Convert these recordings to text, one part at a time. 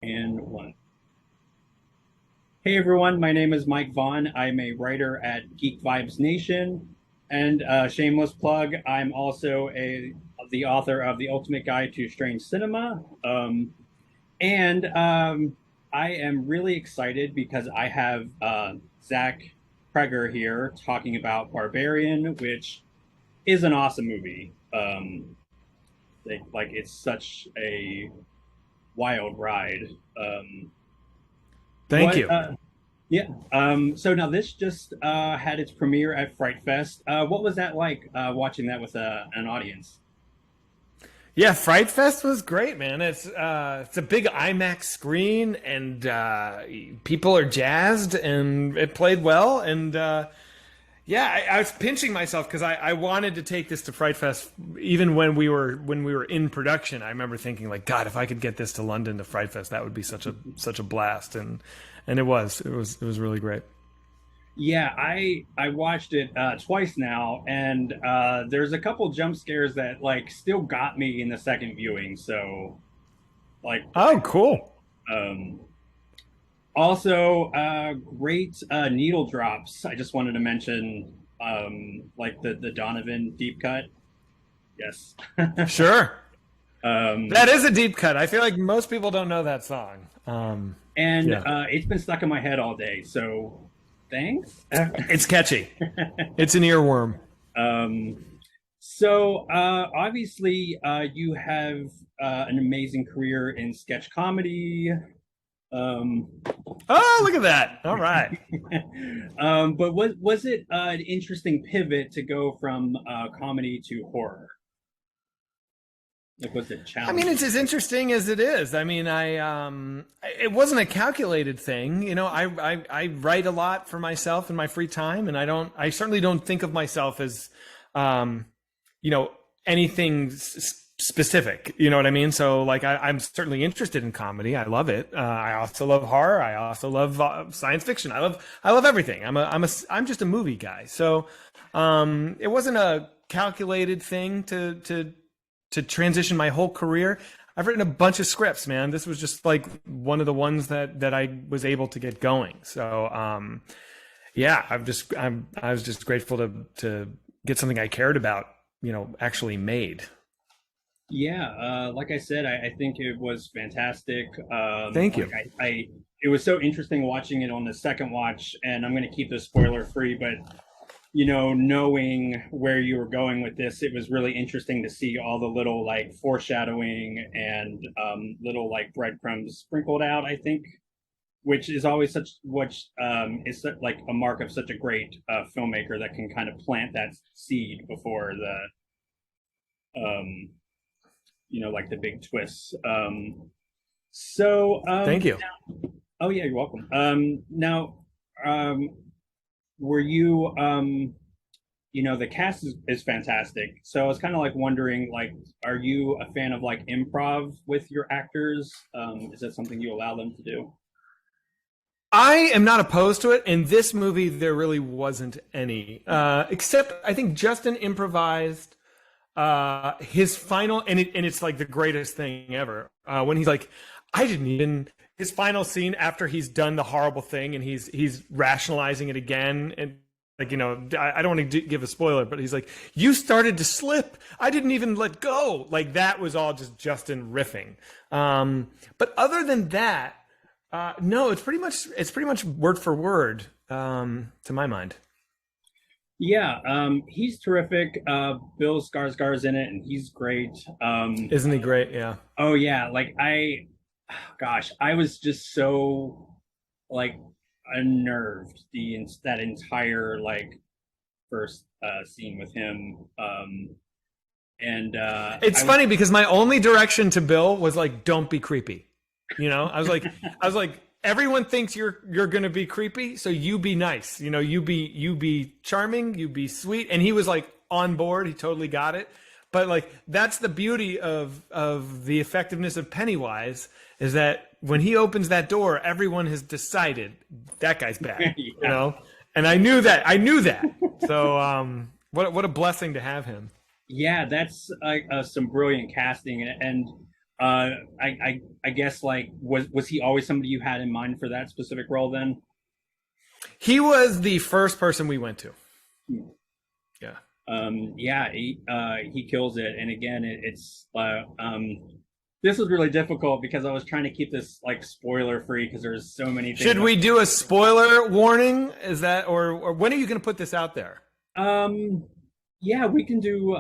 And one. Hey everyone, my name is Mike Vaughn. I'm a writer at Geek Vibes Nation, and shameless plug, I'm also a the author of The Ultimate Guide to Strange Cinema. And I am really excited because I have Zach Cregger here talking about Barbarian, which is an awesome movie. It's such a wild ride. Thank What? you. Yeah. So now this just had its premiere at Fright Fest. What was that like watching that with an audience? Yeah, Fright Fest was great, man. It's a big IMAX screen, and people are jazzed, and it played well. And yeah, I was pinching myself because I wanted to take this to Fright Fest even when we were in production. I remember thinking like, God, if I could get this to London to Fright Fest, that would be such a blast. And it was really great. Yeah, I watched it twice now, and there's a couple jump scares that like still got me in the second viewing. So like, Oh, cool. um, also great needle drops. I just wanted to mention like the Donovan deep cut. Yes. Sure. Um, That is a deep cut. I feel like most people don't know that song. and Yeah. it's been stuck in my head all day. So thanks. It's catchy. It's an earworm. um, so obviously you have an amazing career in sketch comedy. Um, Oh, look at that. All right. but was it an interesting pivot to go from comedy to horror? Like, was it I mean, challenging? it's as interesting as it is. I mean, it wasn't a calculated thing. I write a lot for myself in my free time, and I certainly don't think of myself as, um, anything specific. You know what I mean? So, like, I'm certainly interested in comedy. I love it. I also love horror. I also love science fiction. I love everything. I'm just a movie guy. So, it wasn't a calculated thing to transition my whole career. I've written a bunch of scripts, man. This was just like one of the ones that I was able to get going. So yeah, I was just grateful to get something I cared about, actually made. Yeah, like I said, I think it was fantastic. Thank Like you. it was so interesting watching it on the second watch, and I'm going to keep this spoiler free, but knowing where you were going with this, it was really interesting to see all the little like foreshadowing and little like breadcrumbs sprinkled out, I think, which is always like a mark of such a great filmmaker that can kind of plant that seed before um, like the big twists. So, Thank you. oh yeah, you're welcome. Now, um, were you the cast is fantastic, so I was kind of like wondering, like, are you a fan of like improv with your actors? Is that something you allow them to do? I am not opposed to it. In this movie, there really wasn't any, except I think Justin improvised his final, and it's like the greatest thing ever. When he's like, I didn't even his final scene after he's done the horrible thing and he's rationalizing it again, and like, I don't want to give a spoiler, but he's like, you started to slip. I didn't even let go. Like, that was all just Justin riffing. But other than that, no, it's pretty much word for word, to my mind. Yeah, he's terrific. Bill Skarsgard's in it, and he's great. Isn't he great? Yeah. Oh yeah, like gosh, I was just so like unnerved that entire like first scene with him. And It's funny because my only direction to Bill was like, don't be creepy. I was like, everyone thinks you're gonna be creepy, so you be nice. You be charming, you be sweet. And he was like on board. He totally got it. But like, that's the beauty of the effectiveness of Pennywise, is that when he opens that door, everyone has decided that guy's bad. You yeah, know, and I knew that. I knew that. So what a blessing to have him. yeah, that's some brilliant casting, and I guess like was he always somebody you had in mind for that specific role then? He was the first person we went to. Hmm. Yeah. Yeah, he kills it. And again, it's this was really difficult because I was trying to keep this like spoiler free because there's so many things. Should we do a spoiler warning? Is that or when are you going to put this out there? Yeah, we can do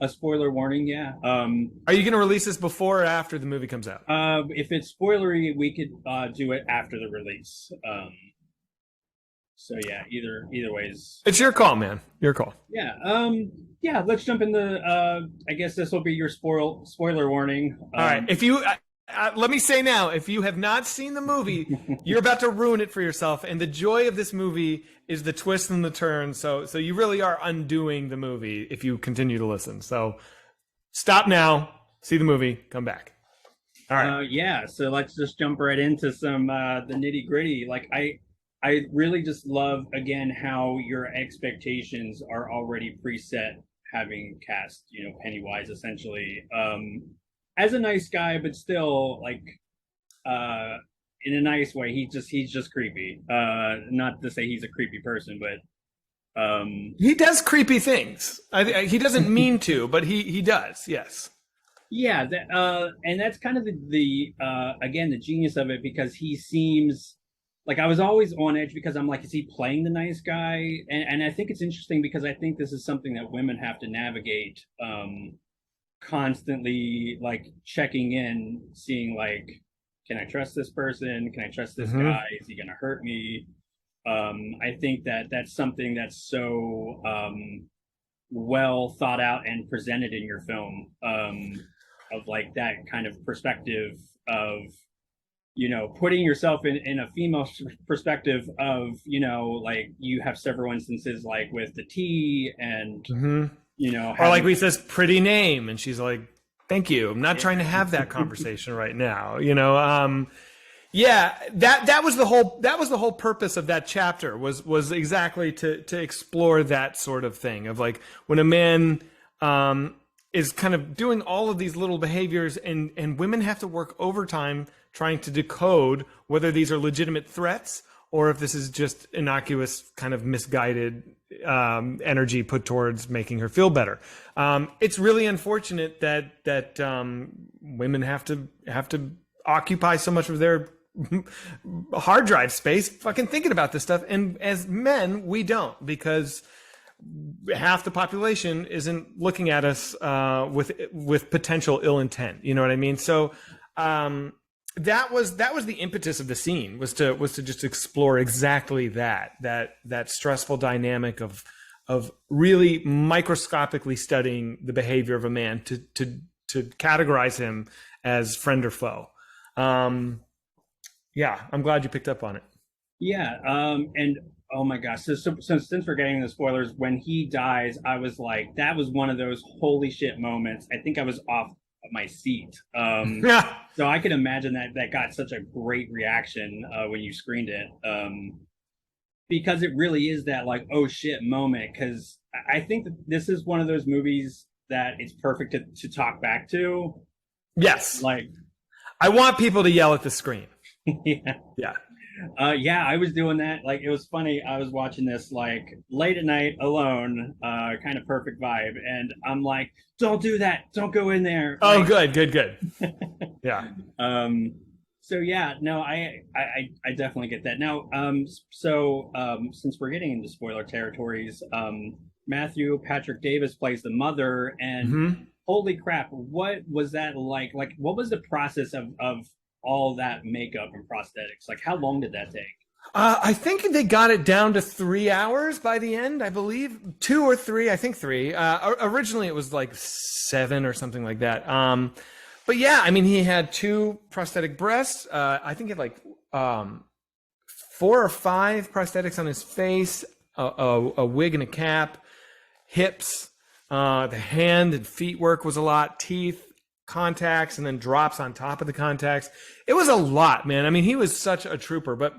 a spoiler warning. Yeah. Are you going to release this before or after the movie comes out? If it's spoilery, we could do it after the release. So yeah, either ways. It's your call, man. Your call. Yeah. Yeah. Let's jump into. I guess this will be your spoiler warning. All right. If you let me say now, if you have not seen the movie, you're about to ruin it for yourself. And the joy of this movie is the twists and the turns. So you really are undoing the movie if you continue to listen. So stop now, see the movie, come back. All right. Yeah. So let's just jump right into some the nitty gritty. Like I really just love again how your expectations are already preset, having cast Pennywise essentially as a nice guy, but still like in a nice way. He's just creepy. Not to say he's a creepy person, but he does creepy things. He doesn't mean to, but he does. Yes. Yeah, and that's kind of the again the genius of it because he seems. Like I was always on edge because I'm like, is he playing the nice guy? And I think it's interesting because I think this is something that women have to navigate constantly, like checking in, seeing like, can I trust this person? Can I trust this guy? Is he gonna hurt me? I think that's something that's so well thought out and presented in your film of like that kind of perspective of putting yourself in a female perspective of, like you have several instances like with the tea and, or like we says pretty name. And she's like, thank you. I'm not trying to have that conversation right now. Yeah, that was the whole purpose of that chapter was exactly to explore that sort of thing of like when a man, is kind of doing all of these little behaviors and women have to work overtime trying to decode whether these are legitimate threats or if this is just innocuous kind of misguided energy put towards making her feel better. It's really unfortunate that women have to occupy so much of their hard drive space fucking thinking about this stuff. And as men, we don't because half the population isn't looking at us with potential ill intent. You know what I mean? So that was the impetus of the scene was to just explore exactly that stressful dynamic of really microscopically studying the behavior of a man to categorize him as friend or foe. Yeah, I'm glad you picked up on it. Yeah, and oh my gosh. So since we're getting the spoilers, when he dies, I was like, that was one of those holy shit moments. I think I was off my seat. So I could imagine that got such a great reaction when you screened it. Because it really is that like, oh shit moment. Because I think that this is one of those movies that it's perfect to talk back to. Yes. Like, I want people to yell at the screen. Yeah. Yeah. Yeah, I was doing that. Like, it was funny. I was watching this like late at night alone, kind of perfect vibe. And I'm like, don't do that. Don't go in there. Oh, like, good. Yeah. So yeah, no, I definitely get that. Now, since we're getting into spoiler territories, Matthew Patrick Davis plays the mother, and holy crap, what was that like? Like, what was the process of all that makeup and prosthetics? Like, how long did that take? I think they got it down to 3 hours by the end, I believe. 2 or 3, I think 3. Originally it was like 7 or something like that. But yeah, I mean, he had 2 prosthetic breasts. I think he had like 4 or 5 prosthetics on his face, a wig and a cap, hips, the hand and feet work was a lot, teeth, contacts, and then drops on top of the contacts. It was a lot, man. I mean, he was such a trooper, but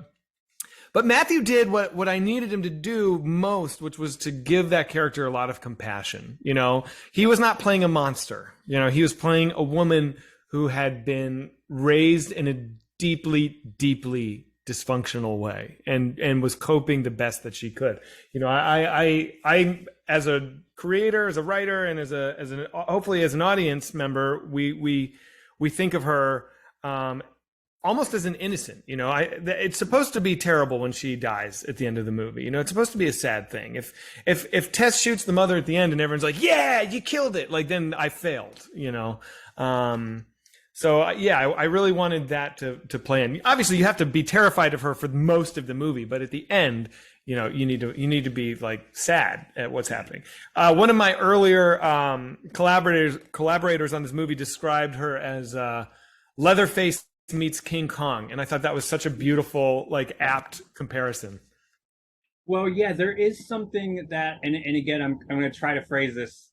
Matthew did what I needed him to do most, which was to give that character a lot of compassion. You know, he was not playing a monster. You know, he was playing a woman who had been raised in a deeply, deeply dysfunctional way and was coping the best that she could. I as a creator, as a writer, and as an hopefully as an audience member, we think of her almost as an innocent. It's supposed to be terrible when she dies at the end of the movie. It's supposed to be a sad thing. If Tess shoots the mother at the end and everyone's like, yeah, you killed it, like, then I failed. I really wanted that to play in. Obviously, you have to be terrified of her for most of the movie, but at the end, you need to be like sad at what's happening. One of my earlier collaborators on this movie described her as Leatherface meets King Kong, and I thought that was such a beautiful, like, apt comparison. Well, yeah, there is something that, and again, I'm going to try to phrase this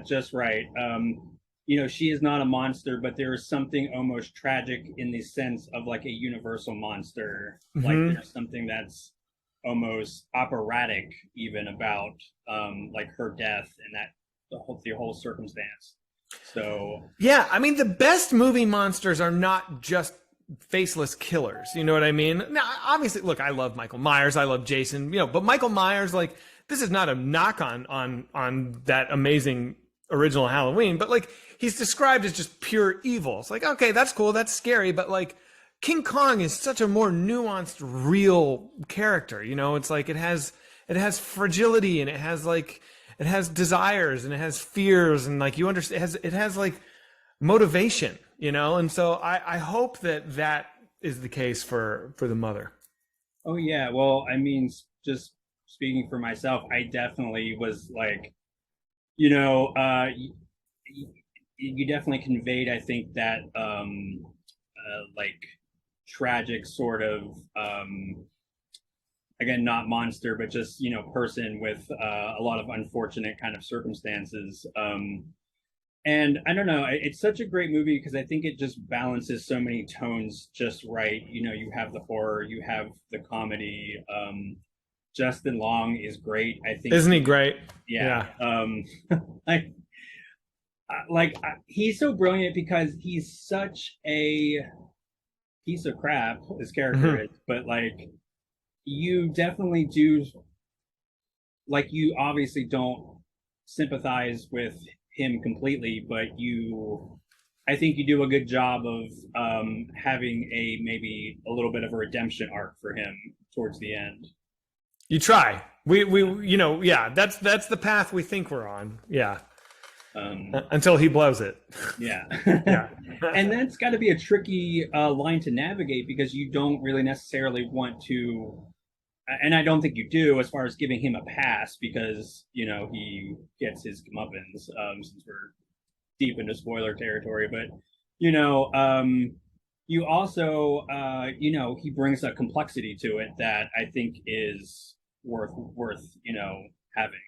just right. She is not a monster, but there is something almost tragic in the sense of like a universal monster. Mm-hmm. Like there's something that's almost operatic even about like her death and that the whole circumstance. So yeah, I mean, the best movie monsters are not just faceless killers. You know what I mean? Now, obviously, look, I love Michael Myers, I love Jason, but Michael Myers, like, this is not a knock on that amazing original Halloween, but like, he's described as just pure evil. It's like, okay, that's cool, that's scary, but like, King Kong is such a more nuanced, real character. It's like it has fragility, and it has desires, and it has fears, and like, you understand, it has like motivation, and so I hope that is the case for the mother. Oh yeah, well, I mean, just speaking for myself, I definitely was like, you definitely conveyed, I think, that like tragic sort of again, not monster, but just person with a lot of unfortunate kind of circumstances. And I don't know, it's such a great movie because I think it just balances so many tones just right. You have the horror, you have the comedy. Justin Long is great, I think. Isn't he great? Yeah. He's so brilliant because he's such a piece of crap, his character is, but like, you definitely do, like, you obviously don't sympathize with him completely, but I think you do a good job of having maybe a little bit of a redemption arc for him towards the end. You try. We yeah, that's the path we think we're on. Yeah. Until he blows it. Yeah. Yeah. And that's got to be a tricky line to navigate, because you don't really necessarily want to, and I don't think you do, as far as giving him a pass, because he gets his comeuppance, since we're deep into spoiler territory. But you also he brings a complexity to it that I think is worth having.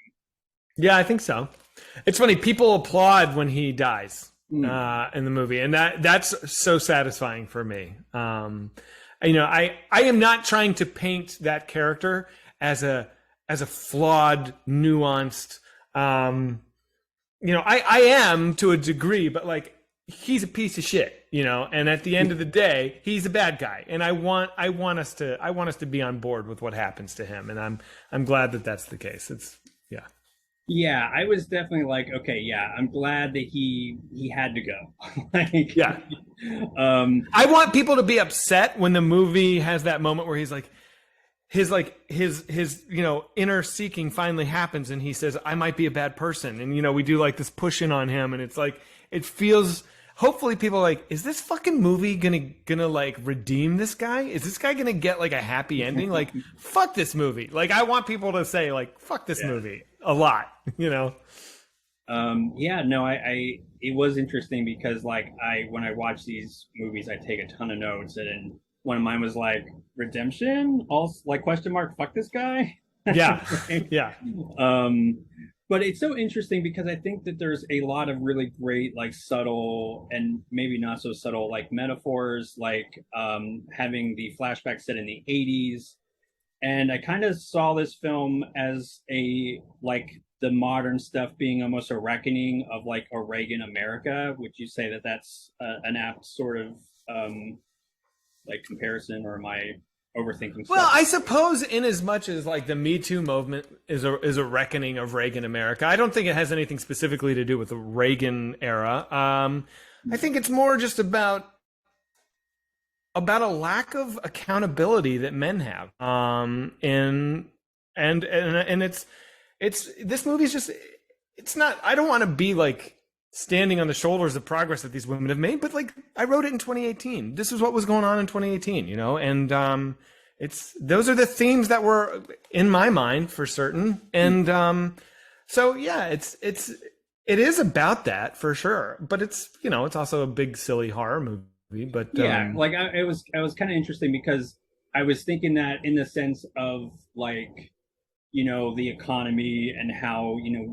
Yeah, I think so. It's funny, people applaud when he dies in the movie, and that's so satisfying for me. I am not trying to paint that character as a flawed, nuanced. I am to a degree, but like, he's a piece of shit, and at the end of the day, he's a bad guy, and I want us to be on board with what happens to him, and I'm glad that that's the case. Yeah, I was definitely like, okay, yeah, I'm glad that he had to go. Like, yeah. I want people to be upset when the movie has that moment where he's like, his inner seeking finally happens, and he says, I might be a bad person, and we do like this pushing on him, and it's like, it feels, hopefully people are like, is this fucking movie gonna like redeem this guy? Is this guy gonna get like a happy ending? Like, fuck this movie. Like, I want people to say like, fuck this movie a lot, it was interesting because like, when I watch these movies, I take a ton of notes, and one of mine was like, redemption, also like, question mark, fuck this guy. Yeah. Yeah. But it's so interesting because I think that there's a lot of really great, like, subtle and maybe not so subtle, like, metaphors, like having the flashback set in the 80s. And I kind of saw this film as like the modern stuff being almost a reckoning of like a Reagan America. Would you say that that's an apt sort of like comparison, or am I overthinking Well, stuff? I suppose in as much as like the Me Too movement is a reckoning of Reagan America, I don't think it has anything specifically to do with the Reagan era. I think it's more just about a lack of accountability that men have. And it's this movie's just it's not. I don't want to be like standing on the shoulders of progress that these women have made, but like I wrote it in 2018. This is what was going on in 2018, you know, and it's those are the themes that were in my mind for certain, and so yeah, it is about that for sure, but it's you know it's also a big silly horror movie, but Yeah, like I was kind of interesting because I was thinking that in the sense of like you know the economy and how you know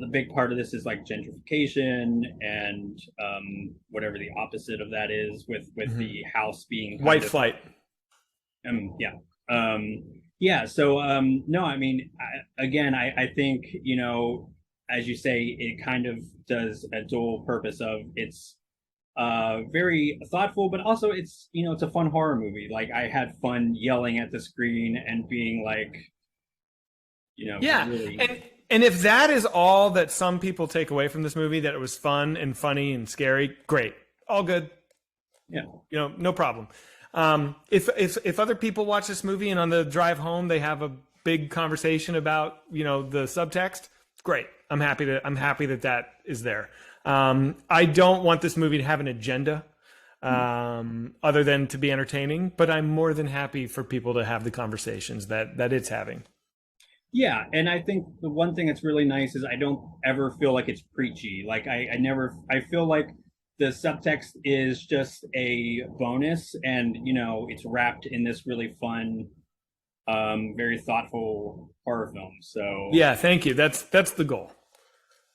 the big part of this is like gentrification and whatever the opposite of that is with the house being white flight. Yeah. Yeah. So, no, I mean, again, I think, you know, as you say, it kind of does a dual purpose of it's very thoughtful, but also it's, you know, it's a fun horror movie. Like I had fun yelling at the screen and being like, you know, Yeah. really. And if that is all that some people take away from this movie, that it was fun and funny and scary, great. All good. Yeah. You know, no problem. If other people watch this movie and on the drive home they have a big conversation about you know the subtext, great. I'm happy that is there. I don't want this movie to have an agenda other than to be entertaining, but I'm more than happy for people to have the conversations that it's having. Yeah, and I think the one thing that's really nice is I don't ever feel like it's preachy. Like I feel like the subtext is just a bonus and you know it's wrapped in this really fun very thoughtful horror film. So Yeah, thank you. That's the goal.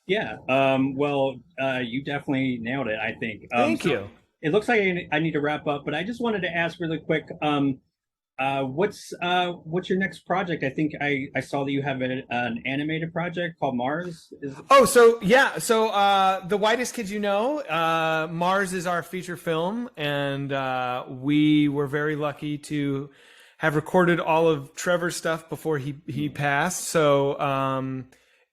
yeah, well, you definitely nailed it, I think. Thank So you. it looks like I need to wrap up, but I just wanted to ask really quick, what's your next project? I think I saw that you have an animated project called Mars. Is Oh, so yeah, so The Whitest Kids You Know, Mars is our feature film, and we were very lucky to have recorded all of Trevor's stuff before he passed. So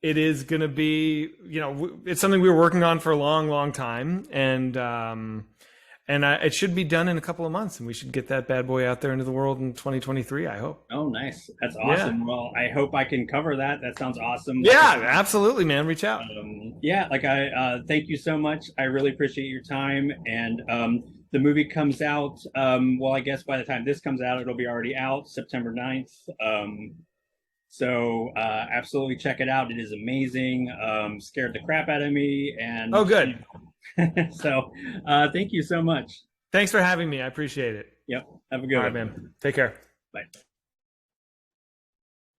it is going to be, you know, it's something we were working on for a long, long time, and it should be done in a couple of months, and we should get that bad boy out there into the world in 2023, I hope. Oh, nice. That's awesome. Yeah. Well, I hope I can cover that. That sounds awesome. Yeah, absolutely, man. Reach out. Yeah, like I thank you so much. I really appreciate your time. And the movie comes out, well, I guess by the time this comes out, it'll be already out, September 9th. So absolutely check it out. It is amazing. Scared the crap out of me. And Oh, good. so thank you so much. Thanks for having me. I appreciate it. Yep. Have a good All one. right, man. Take care. Bye.